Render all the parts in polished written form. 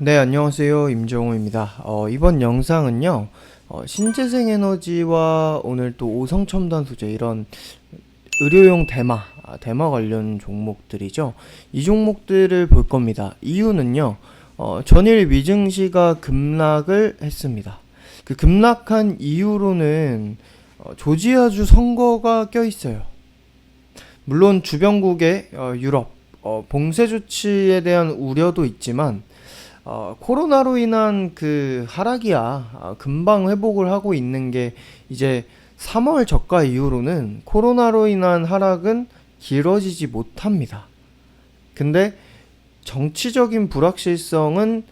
네, 안녕하세요. 임정우입니다. 이번 영상은요, 신재생 에너지와 오늘 또 오성첨단 소재, 이런 의료용 대마 관련 종목들이죠. 이 종목들을 볼 겁니다. 이유는요, 전일 미증시가 급락을 했습니다. 그 급락한 이유로는 조지아주 선거가 껴있어요. 물론 주변국의 유럽, 봉쇄 조치에 대한 우려도 있지만, 코로나로 인한 그 하락이야 금방 회복을 하고 있는 게 이제 3월 저가 이후로는 코로나로 인한 하락은 길어지지 못합니다. 근데 정치적인 불확실성은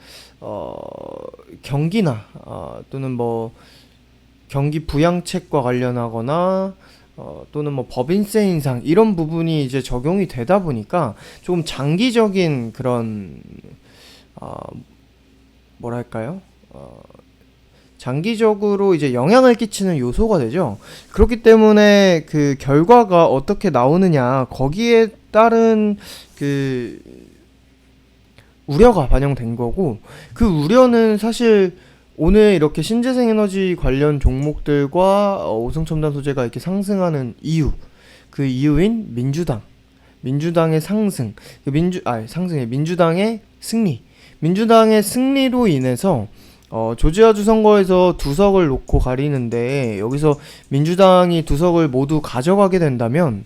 경기나 또는 뭐 경기 부양책과 관련하거나 또는 뭐 법인세 인상 이런 부분이 이제 적용이 되다 보니까 조금 장기적인 그런 뭐랄까요? 장기적으로 이제 영향을 끼치는 요소가 되죠. 그렇기 때문에 그 결과가 어떻게 나오느냐, 거기에 따른 그 우려가 반영된 거고, 그 우려는 사실 오늘 이렇게 신재생 에너지 관련 종목들과 오성첨단 소재가 이렇게 상승하는 이유, 그 이유인 민주당의 상승, 민주당의 승리. 민주당의 승리로 인해서 조지아주 선거에서 두 석을 놓고 가리는데, 여기서 민주당이 두 석을 모두 가져가게 된다면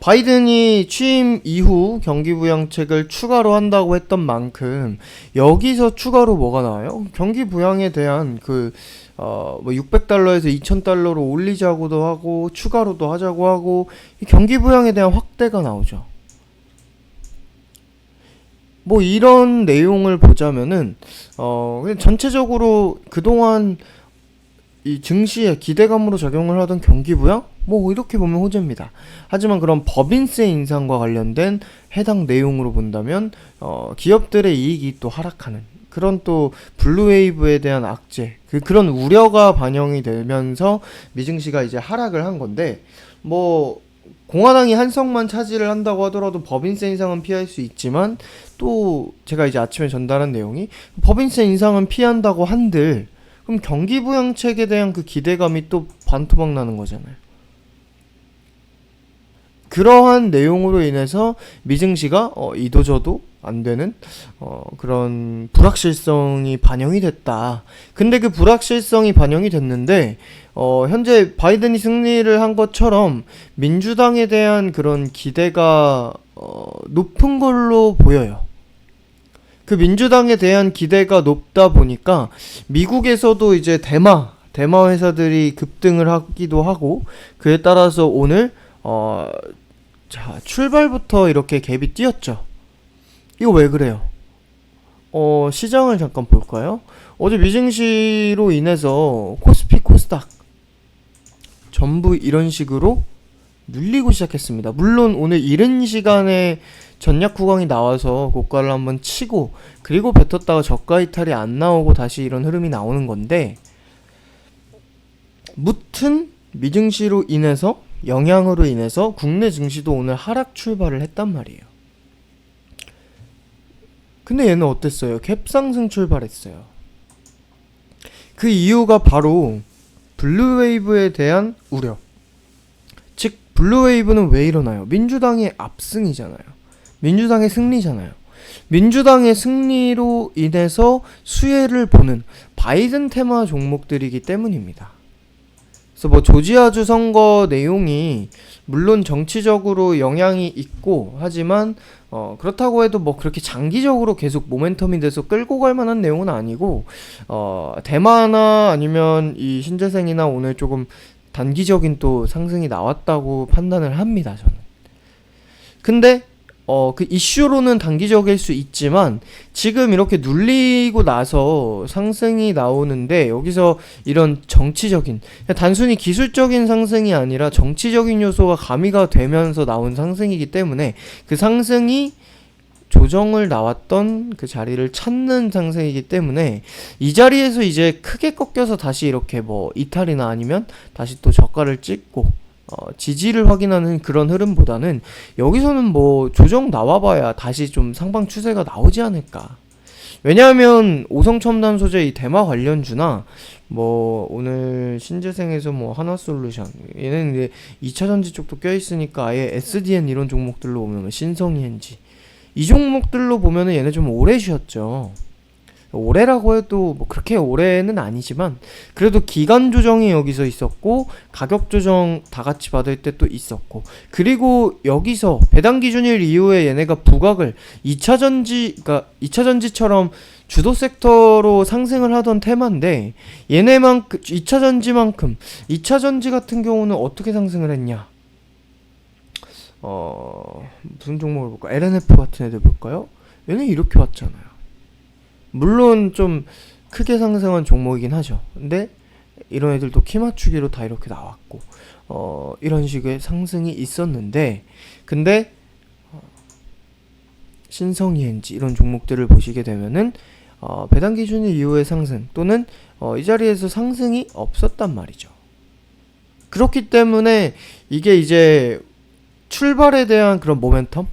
바이든이 취임 이후 경기부양책을 추가로 한다고 했던 만큼 여기서 추가로 뭐가 나와요? 경기부양에 대한 뭐 600달러에서 2000달러로 올리자고도 하고 추가로도 하자고 하고, 이 경기부양에 대한 확대가 나오죠. 뭐 이런 내용을 보자면은 그냥 전체적으로 그동안 이 증시에 기대감으로 작용을 하던 경기부양? 뭐 이렇게 보면 호재입니다. 하지만 그런 법인세 인상과 관련된 해당 내용으로 본다면 기업들의 이익이 또 하락하는 그런 또 블루웨이브에 대한 악재, 그런 우려가 반영이 되면서 미증시가 이제 하락을 한 건데, 뭐 공화당이 한 석만 차지를 한다고 하더라도 법인세 인상은 피할 수 있지만, 또 제가 이제 아침에 전달한 내용이 법인세 인상은 피한다고 한들 그럼 경기부양책에 대한 그 기대감이 또 반토막 나는 거잖아요. 그러한 내용으로 인해서 미증시가 이도저도 안 되는 그런 불확실성이 반영이 됐다. 근데 그 불확실성이 반영이 됐는데 현재 바이든이 승리를 한 것처럼 민주당에 대한 그런 기대가 높은 걸로 보여요. 그 민주당에 대한 기대가 높다 보니까 미국에서도 이제 대마 회사들이 급등을 하기도 하고, 그에 따라서 오늘 출발부터 이렇게 갭이 뛰었죠. 이거 왜 그래요? 시장을 잠깐 볼까요? 어제 미증시로 인해서 코스피, 코스닥 전부 이런 식으로 눌리고 시작했습니다. 물론 오늘 이른 시간에 전략 구강이 나와서 고가를 한번 치고, 그리고 뱉었다가 저가 이탈이 안 나오고 다시 이런 흐름이 나오는 건데, 무튼 미증시로 인해서, 영향으로 인해서 국내 증시도 오늘 하락 출발을 했단 말이에요. 근데 얘는 어땠어요? 갭상승 출발했어요. 그 이유가 바로 블루웨이브에 대한 우려. 즉 블루웨이브는 왜 일어나요? 민주당의 압승이잖아요. 민주당의 승리잖아요. 민주당의 승리로 인해서 수혜를 보는 바이든 테마 종목들이기 때문입니다. 그래서 뭐 조지아주 선거 내용이 물론 정치적으로 영향이 있고 하지만 그렇다고 해도 뭐 그렇게 장기적으로 계속 모멘텀이 돼서 끌고 갈 만한 내용은 아니고, 대마나 아니면 이 신재생이나 오늘 조금 단기적인 또 상승이 나왔다고 판단을 합니다, 저는. 근데 그 이슈로는 단기적일 수 있지만 지금 이렇게 눌리고 나서 상승이 나오는데, 여기서 이런 정치적인, 단순히 기술적인 상승이 아니라 정치적인 요소가 가미가 되면서 나온 상승이기 때문에 그 상승이 조정을 나왔던 그 자리를 찾는 상승이기 때문에 이 자리에서 이제 크게 꺾여서 다시 이렇게 뭐 이탈이나 아니면 다시 또 저가를 찍고 지지를 확인하는 그런 흐름보다는 여기서는 뭐 조정 나와봐야 다시 좀 상방 추세가 나오지 않을까, 왜냐하면 오성첨단 소재 이 대마 관련주나 뭐 오늘 신재생에서 뭐 한화솔루션 얘는 이제 2차전지 쪽도 껴있으니까 아예 SDN 이런 종목들로 보면 신성현지 이 종목들로 보면은 얘네 좀 오래 쉬었죠. 오래라고 해도 뭐 그렇게 오래는 아니지만 그래도 기간 조정이 여기서 있었고 가격 조정 다 같이 받을 때 또 있었고 그리고 여기서 배당 기준일 이후에 얘네가 부각을 2차전지 그러니까 2차전지처럼 주도 섹터로 상승을 하던 테마인데 얘네만큼 2차전지만큼 2차전지 같은 경우는 어떻게 상승을 했냐? 무슨 종목을 볼까? LNF 같은 애들 볼까요? 얘네 이렇게 왔잖아요. 물론 좀 크게 상승한 종목이긴 하죠. 근데 이런 애들도 키 맞추기로 다 이렇게 나왔고 이런 식의 상승이 있었는데 근데 신성ENG 이런 종목들을 보시게 되면은 배당 기준일 이후의 상승 또는 이 자리에서 상승이 없었단 말이죠. 그렇기 때문에 이게 이제 출발에 대한 그런 모멘텀?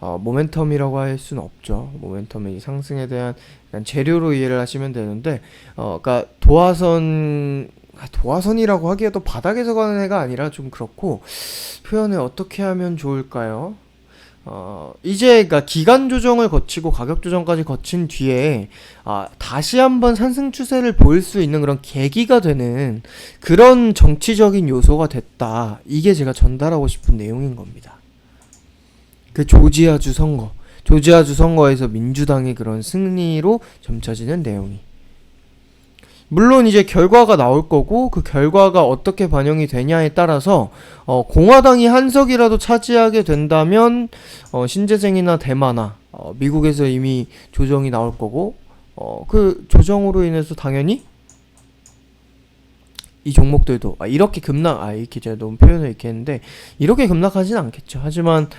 모멘텀이라고 할 수는 없죠. 모멘텀이 상승에 대한 재료로 이해를 하시면 되는데, 그러니까 도화선이라고 하기에도 바닥에서 가는 애가 아니라 좀 그렇고 표현을 어떻게 하면 좋을까요? 이제 그러니까 기간 조정을 거치고 가격 조정까지 거친 뒤에 다시 한번 상승 추세를 보일 수 있는 그런 계기가 되는 그런 정치적인 요소가 됐다. 이게 제가 전달하고 싶은 내용인 겁니다. 그 조지아주 선거에서 민주당의 그런 승리로 점쳐지는 내용이. 물론 이제 결과가 나올 거고 그 결과가 어떻게 반영이 되냐에 따라서 공화당이 한 석이라도 차지하게 된다면 신재생이나 대마나 미국에서 이미 조정이 나올 거고 그 조정으로 인해서 당연히 이 종목들도 이렇게 이렇게 제가 너무 표현을 이렇게 했는데 이렇게 급락하진 않겠죠. 하지만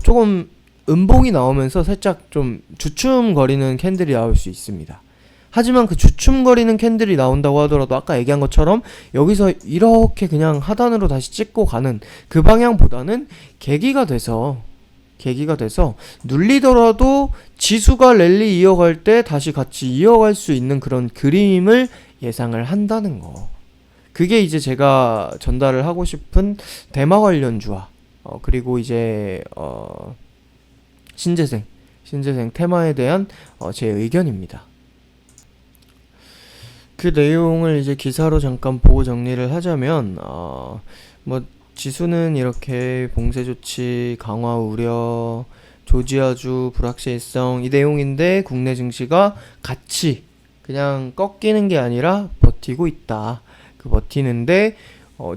조금 음봉이 나오면서 살짝 좀 주춤거리는 캔들이 나올 수 있습니다. 하지만 그 주춤거리는 캔들이 나온다고 하더라도 아까 얘기한 것처럼 여기서 이렇게 그냥 하단으로 다시 찍고 가는 그 방향보다는 계기가 돼서 눌리더라도 지수가 랠리 이어갈 때 다시 같이 이어갈 수 있는 그런 그림을 예상을 한다는 거. 그게 이제 제가 전달을 하고 싶은 대마 관련주와 그리고 이제 신재생 테마에 대한 제 의견입니다. 그 내용을 이제 기사로 잠깐 보고 정리를 하자면 뭐 지수는 이렇게 봉쇄 조치 강화 우려 조지아주 불확실성 이 내용인데 국내 증시가 같이 그냥 꺾이는 게 아니라 버티고 있다. 그 버티는데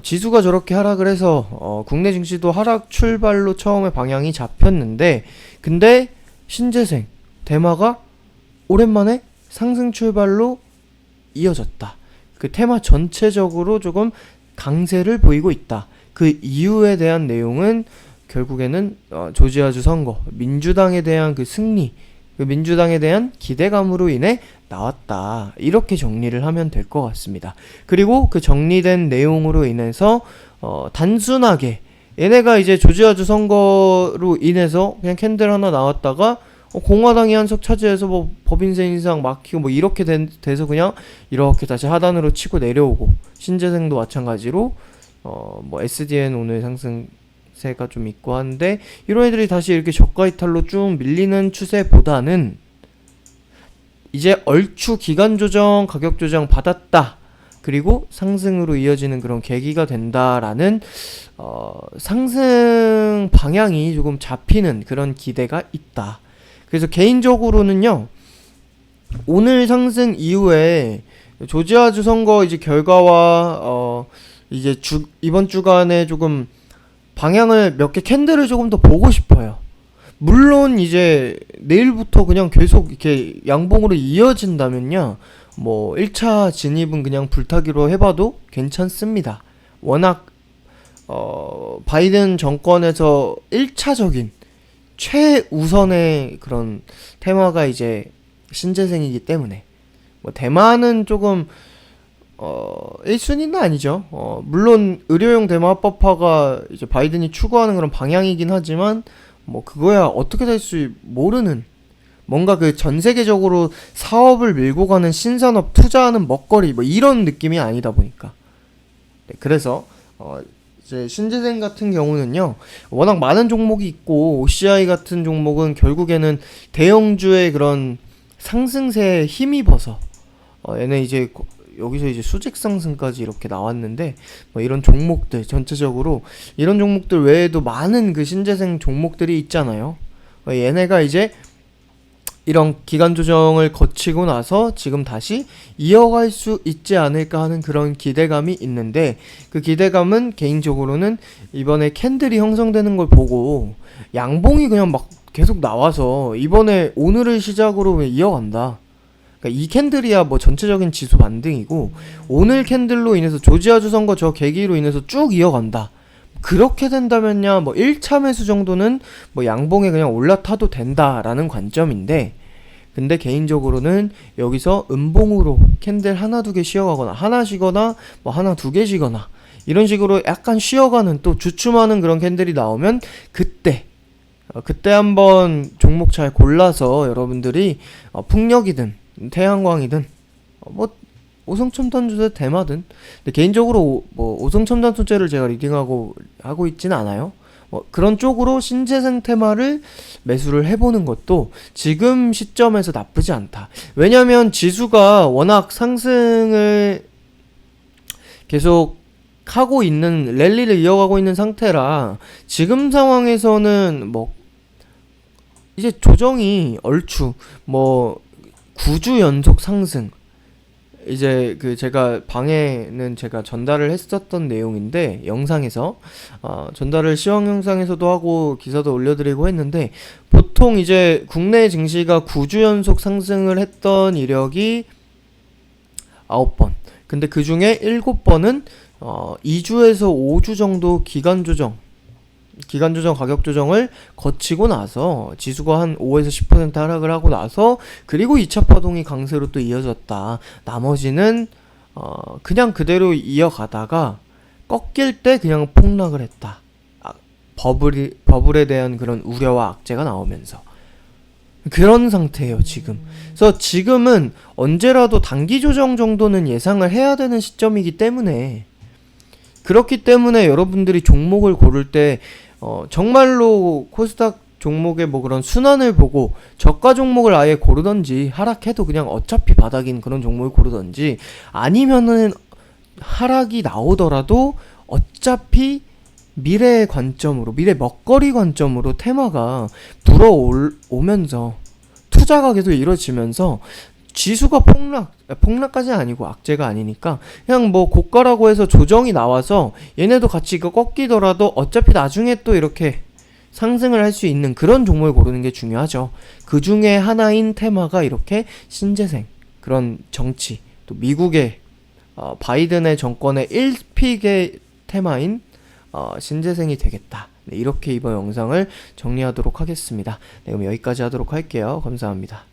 지수가 저렇게 하락을 해서 국내 증시도 하락 출발로 처음에 방향이 잡혔는데 근데 신재생 대마가 오랜만에 상승 출발로 이어졌다. 그 테마 전체적으로 조금 강세를 보이고 있다. 그 이유에 대한 내용은 결국에는 조지아주 선거, 민주당에 대한 그 승리, 그 민주당에 대한 기대감으로 인해 나왔다. 이렇게 정리를 하면 될 것 같습니다. 그리고 그 정리된 내용으로 인해서 단순하게 얘네가 이제 조지아주 선거로 인해서 그냥 캔들 하나 나왔다가 공화당이 한석 차지해서 뭐 법인세 인상 막히고 뭐 이렇게 돼서 그냥 이렇게 다시 하단으로 치고 내려오고 신재생도 마찬가지로 뭐 SDN 오늘 상승세가 좀 있고 한데 이런 애들이 다시 이렇게 저가 이탈로 쭉 밀리는 추세보다는 이제 얼추 기간 조정 가격 조정 받았다 그리고 상승으로 이어지는 그런 계기가 된다라는 상승 방향이 조금 잡히는 그런 기대가 있다. 그래서 개인적으로는요, 오늘 상승 이후에 조지아주 선거 이제 결과와 이제 이번 주간에 조금 방향을 몇 개 캔들을 조금 더 보고 싶어요. 물론 이제 내일부터 그냥 계속 이렇게 양봉으로 이어진다면요, 뭐 1차 진입은 그냥 불타기로 해봐도 괜찮습니다. 워낙 바이든 정권에서 1차적인 최우선의 그런 테마가 이제 신재생이기 때문에 뭐 대마는 조금 1순위는 아니죠. 물론 의료용 대마 합법화가 이제 바이든이 추구하는 그런 방향이긴 하지만 뭐 그거야 어떻게 될 수 모르는 뭔가 그 전 세계적으로 사업을 밀고 가는 신산업 투자하는 먹거리 뭐 이런 느낌이 아니다 보니까. 네, 그래서 이제 신재생 같은 경우는요, 워낙 많은 종목이 있고 OCI 같은 종목은 결국에는 대형주의 그런 상승세에 힘입어서 얘네 이제 여기서 이제 수직 상승까지 이렇게 나왔는데, 뭐 이런 종목들 전체적으로 이런 종목들 외에도 많은 그 신재생 종목들이 있잖아요. 얘네가 이제 이런 기간 조정을 거치고 나서 지금 다시 이어갈 수 있지 않을까 하는 그런 기대감이 있는데, 그 기대감은 개인적으로는 이번에 캔들이 형성되는 걸 보고 양봉이 그냥 막 계속 나와서 이번에 오늘을 시작으로 이어간다. 그러니까 이 캔들이야 뭐 전체적인 지수 반등이고, 오늘 캔들로 인해서 조지아주 선거 저 계기로 인해서 쭉 이어간다. 그렇게 된다면야 뭐 1차 매수 정도는 뭐 양봉에 그냥 올라타도 된다라는 관점인데, 근데 개인적으로는 여기서 음봉으로 캔들 하나 두 개 쉬어가거나 하나 쉬거나 뭐 하나 두 개 쉬거나 이런 식으로 약간 쉬어가는 또 주춤하는 그런 캔들이 나오면 그때 한번 종목 잘 골라서 여러분들이 풍력이든 태양광이든 뭐 오성첨단주제 대마든, 근데 개인적으로 뭐 오성첨단 소재를 제가 리딩하고 하고 있지는 않아요. 그런 쪽으로 신재생 테마를 매수를 해보는 것도 지금 시점에서 나쁘지 않다. 왜냐면 지수가 워낙 상승을 계속 하고 있는, 랠리를 이어가고 있는 상태라 지금 상황에서는 뭐 이제 조정이 얼추 뭐 9주 연속 상승, 이제 그 제가 방에는 제가 전달을 했었던 내용인데 영상에서 전달을 시황 영상에서도 하고 기사도 올려드리고 했는데, 보통 이제 국내 증시가 9주 연속 상승을 했던 이력이 9번, 근데 그 중에 7번은 2주에서 5주 정도 기간 조정 가격 조정을 거치고 나서 지수가 한 5에서 10% 하락을 하고 나서, 그리고 2차 파동이 강세로 또 이어졌다. 나머지는 그냥 그대로 이어가다가 꺾일 때 그냥 폭락을 했다. 버블에 대한 그런 우려와 악재가 나오면서 그런 상태예요 지금. 그래서 지금은 언제라도 단기 조정 정도는 예상을 해야 되는 시점이기 때문에, 그렇기 때문에 여러분들이 종목을 고를 때 정말로 코스닥 종목의 뭐 그런 순환을 보고 저가 종목을 아예 고르던지, 하락해도 그냥 어차피 바닥인 그런 종목을 고르던지, 아니면은 하락이 나오더라도 어차피 미래의 관점으로, 미래 먹거리 관점으로 테마가 불어오면서 투자가 계속 이루어지면서 지수가 폭락까지는 아니고 악재가 아니니까 그냥 뭐 고가라고 해서 조정이 나와서 얘네도 같이 이거 꺾이더라도 어차피 나중에 또 이렇게 상승을 할 수 있는 그런 종목을 고르는 게 중요하죠. 그 중에 하나인 테마가 이렇게 신재생, 그런 정치, 또 미국의 바이든의 정권의 1픽의 테마인 신재생이 되겠다. 네, 이렇게 이번 영상을 정리하도록 하겠습니다. 네, 그럼 여기까지 하도록 할게요. 감사합니다.